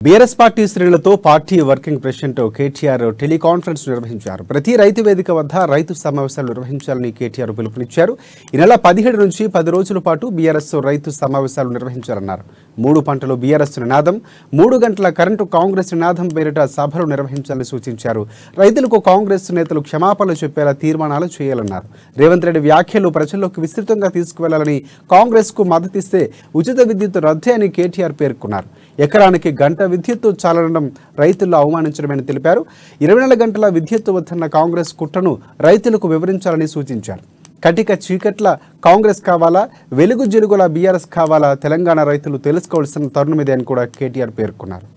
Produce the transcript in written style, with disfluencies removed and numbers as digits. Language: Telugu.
బీఆర్ఎస్ పార్టీ శ్రేణులతో party working president KTR teleconference నిర్వహించారు. ప్రతి రైతు వేదిక వద్ద రైతు సమావేశాలు నిర్వహించాలని కేటీఆర్ పిలుపునిచ్చారు. ఈ నెల 17 నుంచి 10 రోజుల పాటు బీఆర్ఎస్ రైతు సమావేశాలు నిర్వహించారన్నారు. 3 పంటలు బీఆర్ఎస్ నినాదం, 3 గంటల కరెంటు కాంగ్రెస్ నినాదం పేరిట సభలు నిర్వహించాలని సూచించారు. రైతులకు కాంగ్రెస్ నేతలు క్షమాపణలు చెప్పేలా తీర్మానాలు చేయాలన్నారు. రేవంత్ రెడ్డి వ్యాఖ్యలు ప్రజల్లోకి విస్తృతంగా తీసుకువెళ్లాలని, కాంగ్రెస్ కు మద్దతిస్తే ఉచిత విద్యుత్ రద్దే అని కేటీఆర్ పేర్కొన్నారు. ఎకరానికి గంట విద్యుత్తు చాలనడం రైతుల్లో అవమానించడమని తెలిపారు. 24 గంటల విద్యుత్తు వద్దన్న కాంగ్రెస్ కుట్రను రైతులకు వివరించాలని సూచించారు. కటిక చీకట్ల కాంగ్రెస్ కావాలా, వెలుగు జిలుగుల బీఆర్ఎస్ కావాలా, తెలంగాణ రైతులు తెలుసుకోవాల్సిన తరుణమిదే అని కూడా కేటీఆర్ పేర్కొన్నారు.